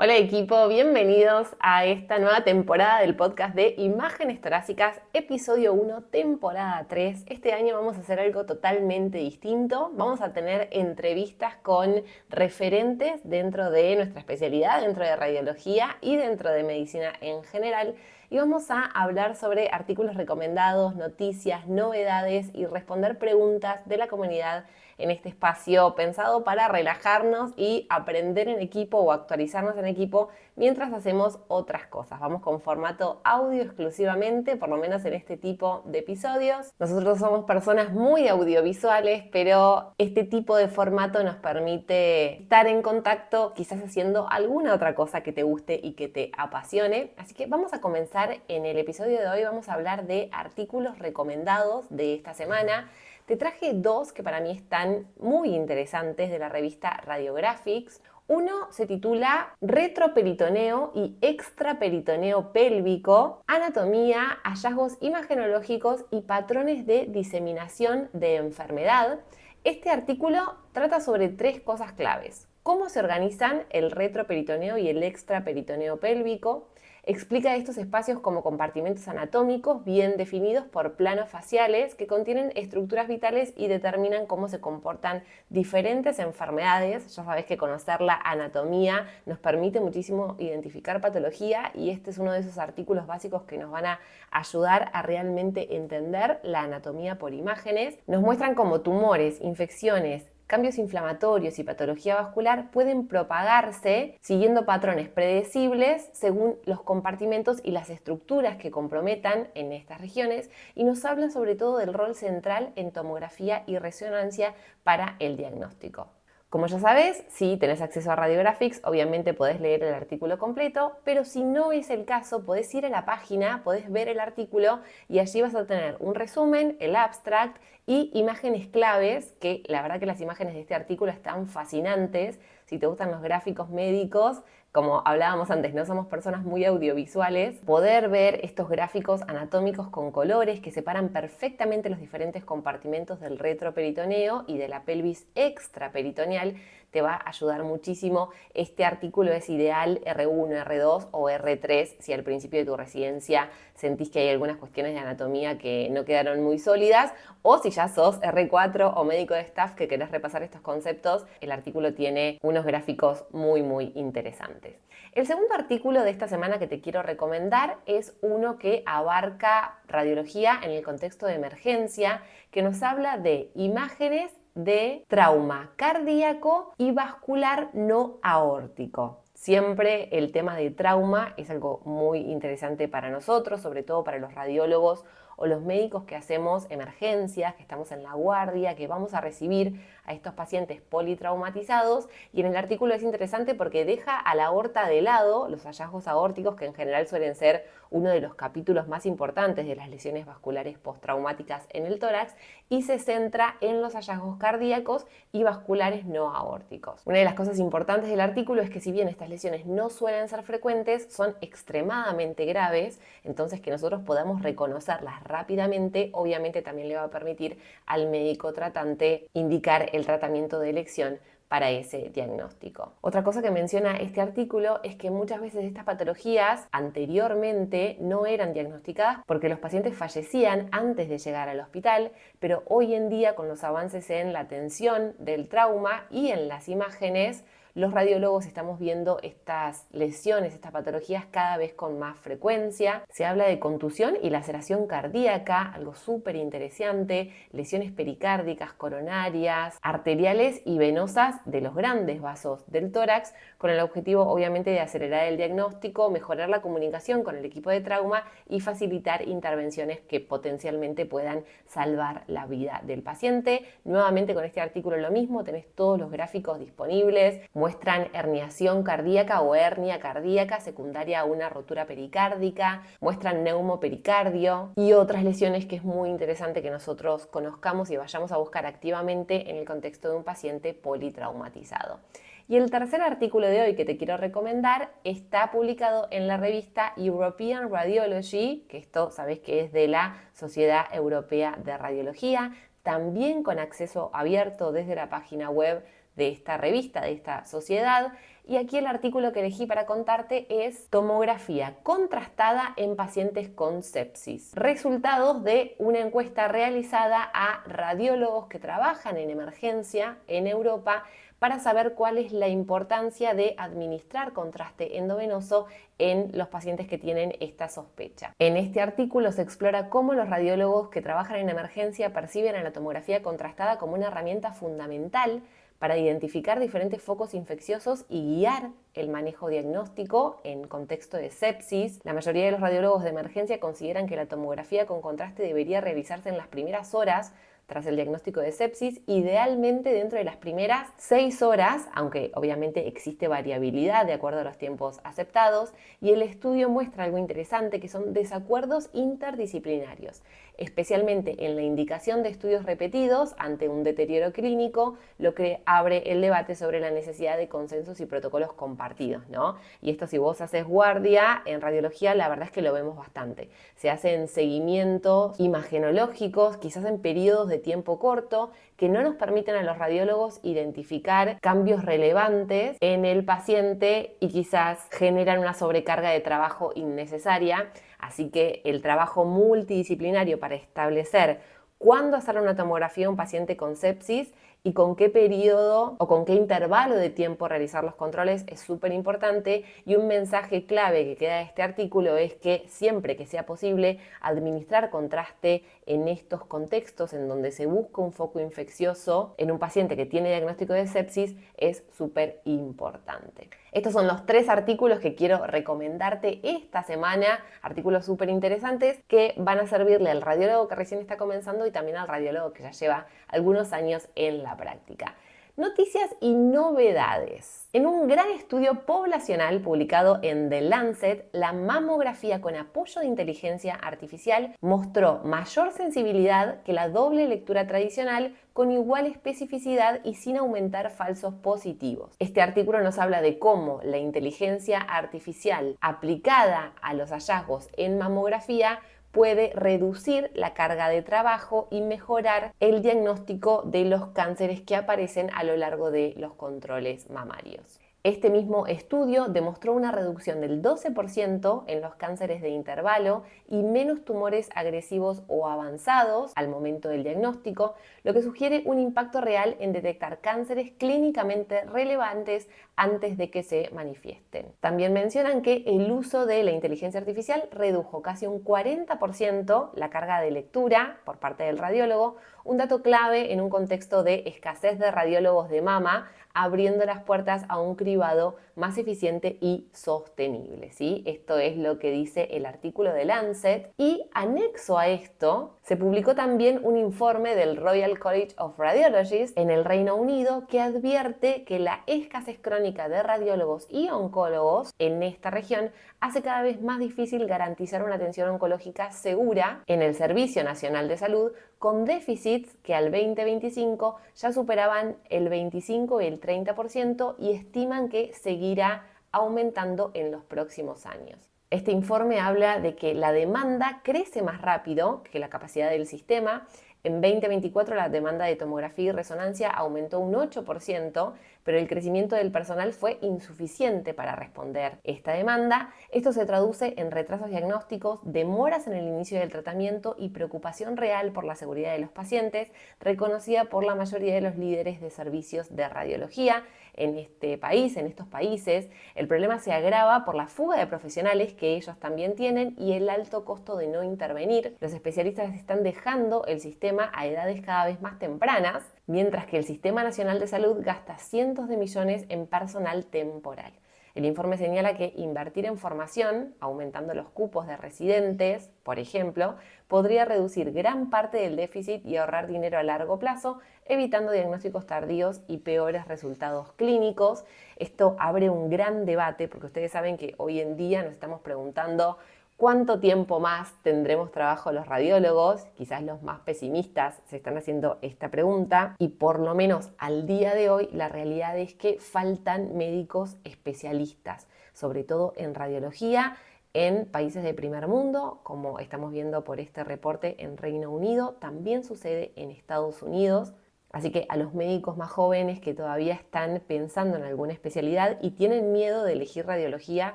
Hola equipo, bienvenidos a esta nueva temporada del podcast de Imágenes Torácicas, episodio 1, temporada 3. Este año vamos a hacer algo totalmente distinto. Vamos a tener entrevistas con referentes dentro de nuestra especialidad, dentro de radiología y dentro de medicina en general. Y vamos a hablar sobre artículos recomendados, noticias, novedades y responder preguntas de la comunidad en este espacio pensado para relajarnos y aprender en equipo o actualizarnos en equipo mientras hacemos otras cosas. Vamos con formato audio exclusivamente, por lo menos en este tipo de episodios. Nosotros somos personas muy audiovisuales, pero este tipo de formato nos permite estar en contacto, quizás haciendo alguna otra cosa que te guste y que te apasione. Así que vamos a comenzar en el episodio de hoy. Vamos a hablar de artículos recomendados de esta semana. Te traje dos que para mí están muy interesantes de la revista Radiographics. Uno se titula Retroperitoneo y extraperitoneo pélvico, anatomía, hallazgos imagenológicos y patrones de diseminación de enfermedad. Este artículo trata sobre tres cosas claves: cómo se organizan el retroperitoneo y el extraperitoneo pélvico. Explica estos espacios como compartimentos anatómicos bien definidos por planos faciales que contienen estructuras vitales y determinan cómo se comportan diferentes enfermedades. Ya sabes que conocer la anatomía nos permite muchísimo identificar patología y este es uno de esos artículos básicos que nos van a ayudar a realmente entender la anatomía por imágenes. Nos muestran cómo tumores, infecciones, cambios inflamatorios y patología vascular pueden propagarse siguiendo patrones predecibles según los compartimentos y las estructuras que comprometan en estas regiones, y nos hablan sobre todo del rol central en tomografía y resonancia para el diagnóstico. Como ya sabes, si tenés acceso a Radiographics, obviamente podés leer el artículo completo, pero si no es el caso, podés ir a la página, podés ver el artículo y allí vas a tener un resumen, el abstract y imágenes claves, que la verdad que las imágenes de este artículo están fascinantes. Si te gustan los gráficos médicos, como hablábamos antes, no somos personas muy audiovisuales, poder ver estos gráficos anatómicos con colores que separan perfectamente los diferentes compartimentos del retroperitoneo y de la pelvis extraperitoneal te va a ayudar muchísimo. Este artículo es ideal R1, R2 o R3 si al principio de tu residencia sentís que hay algunas cuestiones de anatomía que no quedaron muy sólidas, o si ya sos R4 o médico de staff que querés repasar estos conceptos, el artículo tiene unos gráficos muy interesantes. El segundo artículo de esta semana que te quiero recomendar es uno que abarca radiología en el contexto de emergencia, que nos habla de imágenes de trauma cardíaco y vascular no aórtico. Siempre el tema de trauma es algo muy interesante para nosotros, sobre todo para los radiólogos o los médicos que hacemos emergencias, que estamos en la guardia, que vamos a recibir a estos pacientes politraumatizados. Y en el artículo es interesante porque deja a la aorta de lado, los hallazgos aórticos, que en general suelen ser uno de los capítulos más importantes de las lesiones vasculares postraumáticas en el tórax, y se centra en los hallazgos cardíacos y vasculares no aórticos. Una de las cosas importantes del artículo es que si bien estas lesiones no suelen ser frecuentes, son extremadamente graves, entonces que nosotros podamos reconocerlas rápidamente obviamente también le va a permitir al médico tratante indicar el tratamiento de elección para ese diagnóstico. Otra cosa que menciona este artículo es que muchas veces estas patologías anteriormente no eran diagnosticadas porque los pacientes fallecían antes de llegar al hospital, pero hoy en día, con los avances en la atención del trauma y en las imágenes, los radiólogos estamos viendo estas lesiones, estas patologías cada vez con más frecuencia. Se habla de contusión y laceración cardíaca, algo súper interesante, lesiones pericárdicas, coronarias, arteriales y venosas de los grandes vasos del tórax, con el objetivo obviamente de acelerar el diagnóstico, mejorar la comunicación con el equipo de trauma y facilitar intervenciones que potencialmente puedan salvar la vida del paciente. Nuevamente con este artículo lo mismo, tenés todos los gráficos disponibles, muestran herniación cardíaca o hernia cardíaca secundaria a una rotura pericárdica, muestran neumopericardio y otras lesiones que es muy interesante que nosotros conozcamos y vayamos a buscar activamente en el contexto de un paciente politraumatizado. Y el tercer artículo de hoy que te quiero recomendar está publicado en la revista European Radiology, que esto sabés que es de la Sociedad Europea de Radiología, también con acceso abierto desde la página web de esta revista, de esta sociedad, Y aquí el artículo que elegí para contarte es tomografía contrastada en pacientes con sepsis. Resultados de una encuesta realizada a radiólogos que trabajan en emergencia en Europa para saber cuál es la importancia de administrar contraste endovenoso en los pacientes que tienen esta sospecha. En este artículo se explora cómo los radiólogos que trabajan en emergencia perciben a la tomografía contrastada como una herramienta fundamental para identificar diferentes focos infecciosos y guiar el manejo diagnóstico en contexto de sepsis. La mayoría de los radiólogos de emergencia consideran que la tomografía con contraste debería realizarse en las primeras horas tras el diagnóstico de sepsis, idealmente dentro de las primeras 6 horas, aunque obviamente existe variabilidad de acuerdo a los tiempos aceptados, y el estudio muestra algo interesante que son desacuerdos interdisciplinarios, especialmente en la indicación de estudios repetidos ante un deterioro clínico, lo que abre el debate sobre la necesidad de consensos y protocolos compartidos, ¿no? Y esto, si vos haces guardia en radiología, la verdad es que lo vemos bastante. Se hacen seguimientos imagenológicos, quizás en periodos de tiempo corto, que no nos permiten a los radiólogos identificar cambios relevantes en el paciente y quizás generan una sobrecarga de trabajo innecesaria. Así que el trabajo multidisciplinario para establecer cuándo hacer una tomografía a un paciente con sepsis y con qué periodo o con qué intervalo de tiempo realizar los controles es súper importante, y un mensaje clave que queda de este artículo es que siempre que sea posible administrar contraste en estos contextos en donde se busca un foco infeccioso en un paciente que tiene diagnóstico de sepsis es súper importante. Estos son los 3 artículos que quiero recomendarte esta semana, artículos súper interesantes que van a servirle al radiólogo que recién está comenzando y también al radiólogo que ya lleva algunos años en la práctica. Noticias y novedades. En un gran estudio poblacional publicado en The Lancet, la mamografía con apoyo de inteligencia artificial mostró mayor sensibilidad que la doble lectura tradicional, con igual especificidad y sin aumentar falsos positivos. Este artículo nos habla de cómo la inteligencia artificial aplicada a los hallazgos en mamografía puede reducir la carga de trabajo y mejorar el diagnóstico de los cánceres que aparecen a lo largo de los controles mamarios. Este mismo estudio demostró una reducción del 12% en los cánceres de intervalo y menos tumores agresivos o avanzados al momento del diagnóstico, lo que sugiere un impacto real en detectar cánceres clínicamente relevantes antes de que se manifiesten. También mencionan que el uso de la inteligencia artificial redujo casi un 40% la carga de lectura por parte del radiólogo, un dato clave en un contexto de escasez de radiólogos de mama, abriendo las puertas a un cribado más eficiente y sostenible, ¿sí? Esto es lo que dice el artículo de Lancet, y anexo a esto se publicó también un informe del Royal College of Radiologists en el Reino Unido que advierte que la escasez crónica de radiólogos y oncólogos en esta región hace cada vez más difícil garantizar una atención oncológica segura en el Servicio Nacional de Salud, con déficits que al 2025 ya superaban el 25 y el 30% y estiman que seguirá aumentando en los próximos años. Este informe habla de que la demanda crece más rápido que la capacidad del sistema. En 2024 la demanda de tomografía y resonancia aumentó un 8%, pero el crecimiento del personal fue insuficiente para responder esta demanda. Esto se traduce en retrasos diagnósticos, demoras en el inicio del tratamiento y preocupación real por la seguridad de los pacientes, reconocida por la mayoría de los líderes de servicios de radiología en este país, en estos países. El problema se agrava por la fuga de profesionales que ellos también tienen y el alto costo de no intervenir. Los especialistas están dejando el sistema a edades cada vez más tempranas, mientras que el Sistema Nacional de Salud gasta cientos de millones en personal temporal. El informe señala que invertir en formación, aumentando los cupos de residentes, por ejemplo, podría reducir gran parte del déficit y ahorrar dinero a largo plazo, evitando diagnósticos tardíos y peores resultados clínicos. Esto abre un gran debate porque ustedes saben que hoy en día nos estamos preguntando ¿cuánto tiempo más tendremos trabajo los radiólogos? Quizás los más pesimistas se están haciendo esta pregunta, y por lo menos al día de hoy la realidad es que faltan médicos especialistas, sobre todo en radiología, en países de primer mundo, como estamos viendo por este reporte en Reino Unido. También sucede en Estados Unidos. Así que a los médicos más jóvenes que todavía están pensando en alguna especialidad y tienen miedo de elegir radiología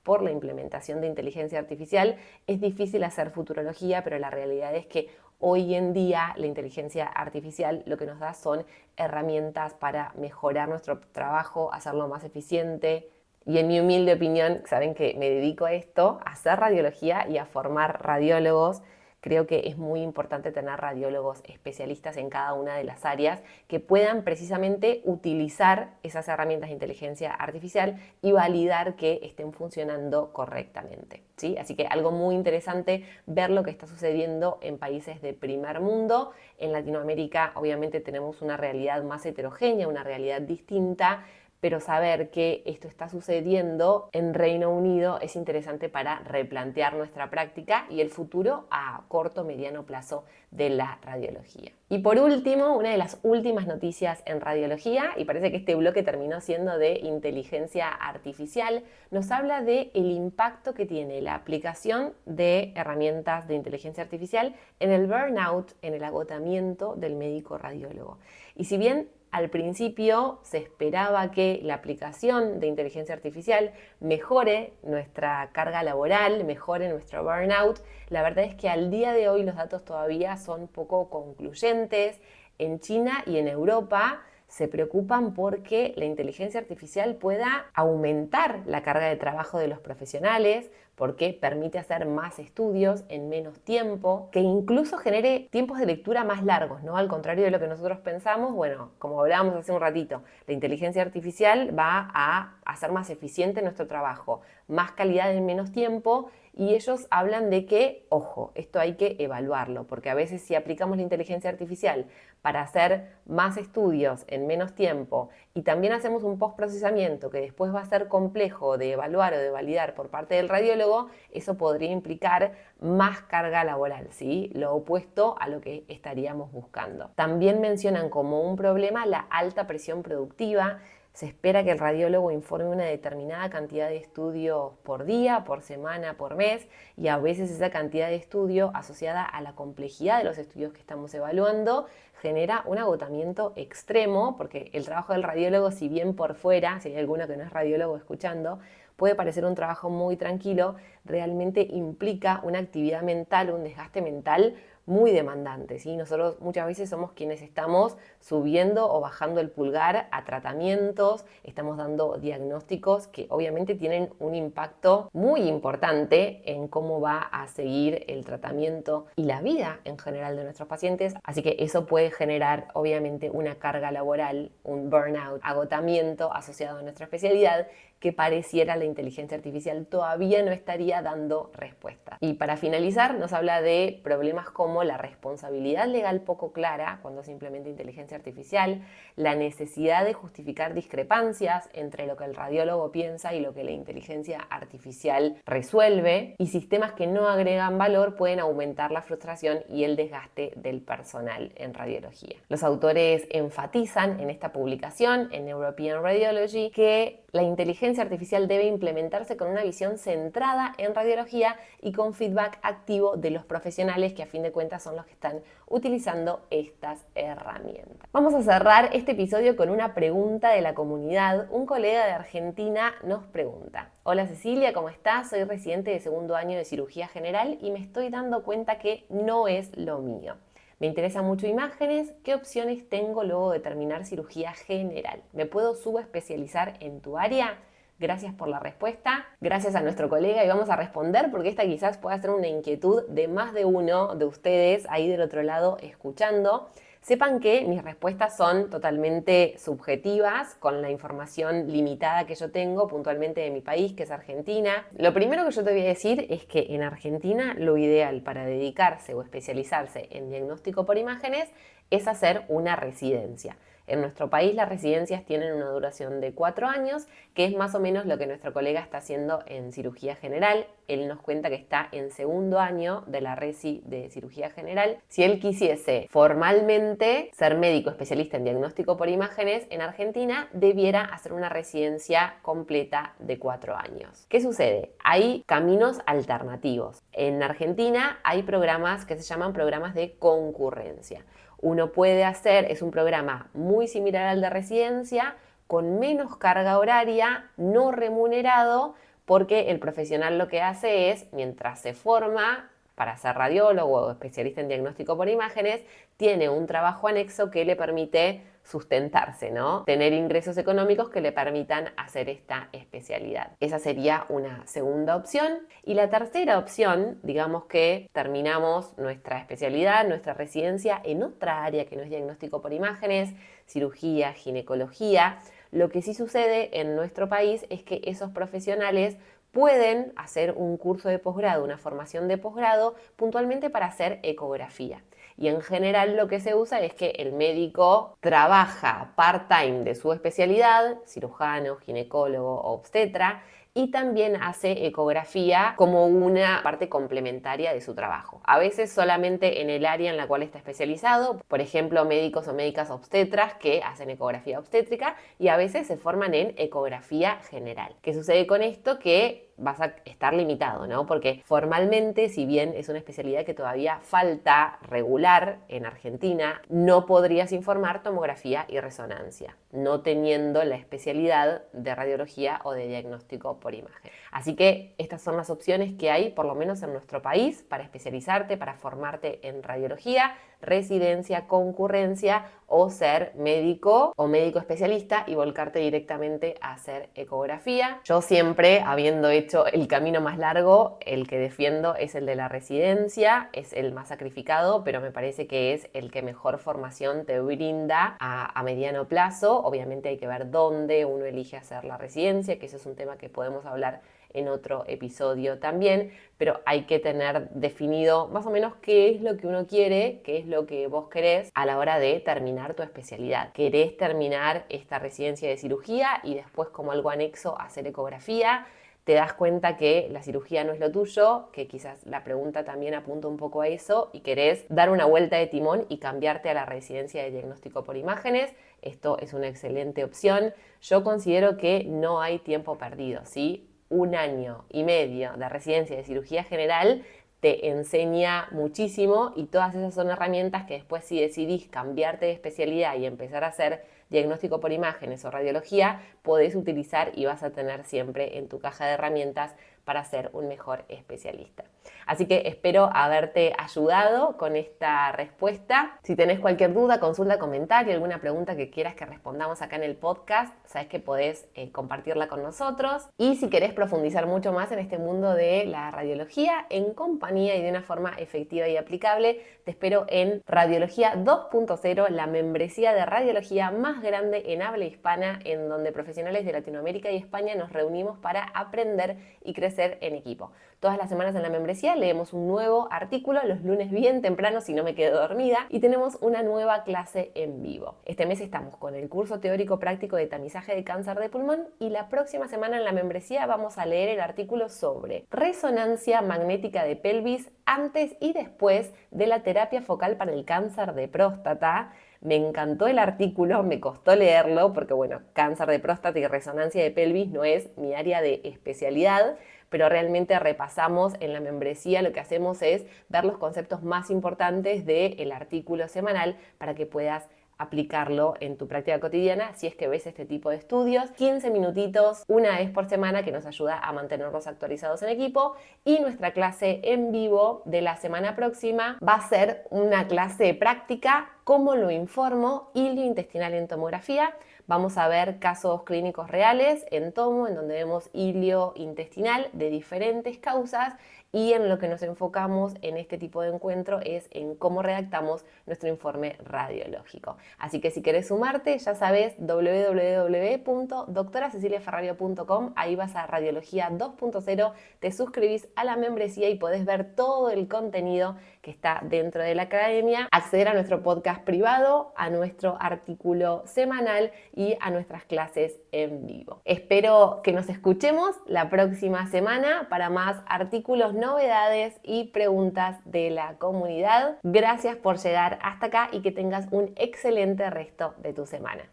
por la implementación de inteligencia artificial, es difícil hacer futurología, pero la realidad es que hoy en día la inteligencia artificial lo que nos da son herramientas para mejorar nuestro trabajo, hacerlo más eficiente. Y en mi humilde opinión, saben que me dedico a esto, a hacer radiología y a formar radiólogos. Creo que es muy importante tener radiólogos especialistas en cada una de las áreas que puedan precisamente utilizar esas herramientas de inteligencia artificial y validar que estén funcionando correctamente, ¿sí? Así que algo muy interesante ver lo que está sucediendo en países de primer mundo. En Latinoamérica obviamente tenemos una realidad más heterogénea, una realidad distinta, pero saber que esto está sucediendo en Reino Unido es interesante para replantear nuestra práctica y el futuro a corto, mediano plazo de la radiología. Y por último, una de las últimas noticias en radiología, y parece que este bloque terminó siendo de inteligencia artificial, nos habla del impacto que tiene la aplicación de herramientas de inteligencia artificial en el burnout, en el agotamiento del médico radiólogo. Y si bien al principio se esperaba que la aplicación de inteligencia artificial mejore nuestra carga laboral, mejore nuestro burnout, la verdad es que al día de hoy los datos todavía son poco concluyentes. En China y en Europa se preocupan porque la inteligencia artificial pueda aumentar la carga de trabajo de los profesionales, porque permite hacer más estudios en menos tiempo, que incluso genere tiempos de lectura más largos, ¿no? Al contrario de lo que nosotros pensamos, bueno, como hablábamos hace un ratito, la inteligencia artificial va a hacer más eficiente nuestro trabajo, más calidad en menos tiempo, y ellos hablan de que, ojo, esto hay que evaluarlo, porque a veces si aplicamos la inteligencia artificial para hacer más estudios en menos tiempo y también hacemos un postprocesamiento que después va a ser complejo de evaluar o de validar por parte del radiólogo, eso podría implicar más carga laboral, ¿sí? Lo opuesto a lo que estaríamos buscando. También mencionan como un problema la alta presión productiva. Se espera que el radiólogo informe una determinada cantidad de estudios por día, por semana, por mes, y a veces esa cantidad de estudio asociada a la complejidad de los estudios que estamos evaluando genera un agotamiento extremo, porque el trabajo del radiólogo, si bien por fuera, si hay alguno que no es radiólogo escuchando, puede parecer un trabajo muy tranquilo, realmente implica una actividad mental, un desgaste mental muy demandante, ¿sí? Nosotros muchas veces somos quienes estamos subiendo o bajando el pulgar a tratamientos, estamos dando diagnósticos que obviamente tienen un impacto muy importante en cómo va a seguir el tratamiento y la vida en general de nuestros pacientes, así que eso puede generar obviamente una carga laboral, un burnout, agotamiento asociado a nuestra especialidad que pareciera la inteligencia artificial todavía no estaría dando respuesta. Y para finalizar, nos habla de problemas como la responsabilidad legal poco clara cuando se implementa inteligencia artificial, la necesidad de justificar discrepancias entre lo que el radiólogo piensa y lo que la inteligencia artificial resuelve, y sistemas que no agregan valor pueden aumentar la frustración y el desgaste del personal en radiología. Los autores enfatizan en esta publicación, en European Radiology, que la inteligencia artificial debe implementarse con una visión centrada en radiología y con feedback activo de los profesionales que a fin de cuentas son los que están utilizando estas herramientas. Vamos a cerrar este episodio con una pregunta de la comunidad. Un colega de Argentina nos pregunta: hola Cecilia, ¿cómo estás? Soy residente de segundo año de cirugía general y me estoy dando cuenta que no es lo mío. Me interesan mucho imágenes. ¿Qué opciones tengo luego de terminar cirugía general? ¿Me puedo subespecializar en tu área? Gracias por la respuesta. Gracias a nuestro colega y vamos a responder porque esta quizás pueda ser una inquietud de más de uno de ustedes ahí del otro lado escuchando. Sepan que mis respuestas son totalmente subjetivas, con la información limitada que yo tengo puntualmente de mi país, que es Argentina. Lo primero que yo te voy a decir es que en Argentina lo ideal para dedicarse o especializarse en diagnóstico por imágenes es hacer una residencia. En nuestro país las residencias tienen una duración de 4 años, que es más o menos lo que nuestro colega está haciendo en cirugía general. Él nos cuenta que está en segundo año de la resi de cirugía general. Si él quisiese formalmente ser médico especialista en diagnóstico por imágenes en Argentina, debiera hacer una residencia completa de 4 años. ¿Qué sucede? Hay caminos alternativos. En Argentina hay programas que se llaman programas de concurrencia. uno puede hacer, es un programa muy similar al de residencia, con menos carga horaria, no remunerado, porque el profesional lo que hace es, mientras se forma para ser radiólogo o especialista en diagnóstico por imágenes, tiene un trabajo anexo que le permite sustentarse, ¿no? Tener ingresos económicos que le permitan hacer esta especialidad. Esa sería una segunda opción. Y la tercera opción, digamos que terminamos nuestra especialidad, nuestra residencia en otra área que no es diagnóstico por imágenes, cirugía, ginecología. Lo que sí sucede en nuestro país es que esos profesionales pueden hacer un curso de posgrado, una formación de posgrado, puntualmente para hacer ecografía. Y en general lo que se usa es que el médico trabaja part-time de su especialidad, cirujano, ginecólogo, obstetra, y también hace ecografía como una parte complementaria de su trabajo. A veces solamente en el área en la cual está especializado, por ejemplo, médicos o médicas obstetras que hacen ecografía obstétrica, y a veces se forman en ecografía general. ¿Qué sucede con esto? Que vas a estar limitado, ¿no? Porque formalmente, si bien es una especialidad que todavía falta regular en Argentina, no podrías informar tomografía y resonancia, no teniendo la especialidad de radiología o de diagnóstico por imagen. Así que estas son las opciones que hay, por lo menos en nuestro país, para especializarte, para formarte en radiología, residencia, concurrencia o ser médico o médico especialista y volcarte directamente a hacer ecografía. Yo siempre, habiendo hecho el camino más largo, el que defiendo es el de la residencia, es el más sacrificado, pero me parece que es el que mejor formación te brinda a mediano plazo. Obviamente hay que ver dónde uno elige hacer la residencia, que eso es un tema que podemos hablar en otro episodio también, pero hay que tener definido más o menos qué es lo que uno quiere, qué es lo que vos querés a la hora de terminar tu especialidad. ¿Querés terminar esta residencia de cirugía y después como algo anexo hacer ecografía? Te das cuenta que la cirugía no es lo tuyo, que quizás la pregunta también apunta un poco a eso y querés dar una vuelta de timón y cambiarte a la residencia de diagnóstico por imágenes. Esto es una excelente opción. Yo considero que no hay tiempo perdido, ¿sí? 1 año y medio de residencia de cirugía general te enseña muchísimo y todas esas son herramientas que después si decidís cambiarte de especialidad y empezar a hacer diagnóstico por imágenes o radiología, podés utilizar y vas a tener siempre en tu caja de herramientas para ser un mejor especialista. Así que espero haberte ayudado con esta respuesta. Si tenés cualquier duda, consulta, comentario, alguna pregunta que quieras que respondamos acá en el podcast, sabes que podés compartirla con nosotros. Y si querés profundizar mucho más en este mundo de la radiología en compañía y de una forma efectiva y aplicable, te espero en Radiología 2.0, la membresía de radiología más grande en habla hispana, en donde profesionales de Latinoamérica y España nos reunimos para aprender y crecer en equipo. Todas las semanas en la membresía leemos un nuevo artículo, los lunes bien temprano si no me quedo dormida, y tenemos una nueva clase en vivo. Este mes estamos con el curso teórico práctico de tamizaje de cáncer de pulmón y la próxima semana en la membresía vamos a leer el artículo sobre resonancia magnética de pelvis antes y después de la terapia focal para el cáncer de próstata. Me encantó el artículo, me costó leerlo porque, bueno, cáncer de próstata y resonancia de pelvis no es mi área de especialidad, pero realmente repasamos en la membresía, lo que hacemos es ver los conceptos más importantes del artículo semanal para que puedas aplicarlo en tu práctica cotidiana si es que ves este tipo de estudios. 15 minutitos una vez por semana que nos ayuda a mantenernos actualizados en equipo, y nuestra clase en vivo de la semana próxima va a ser una clase práctica, cómo lo informo, hilio intestinal en tomografía. Vamos a ver casos clínicos reales en tomo, en donde vemos hilio intestinal de diferentes causas, y en lo que nos enfocamos en este tipo de encuentro es en cómo redactamos nuestro informe radiológico. Así que si querés sumarte, ya sabes, www.doctoraceciliaferrario.com, ahí vas a Radiología 2.0, te suscribís a la membresía y podés ver todo el contenido que está dentro de la academia, acceder a nuestro podcast privado, a nuestro artículo semanal y a nuestras clases en vivo. Espero que nos escuchemos la próxima semana para más artículos, novedades y preguntas de la comunidad. Gracias por llegar hasta acá y que tengas un excelente resto de tu semana.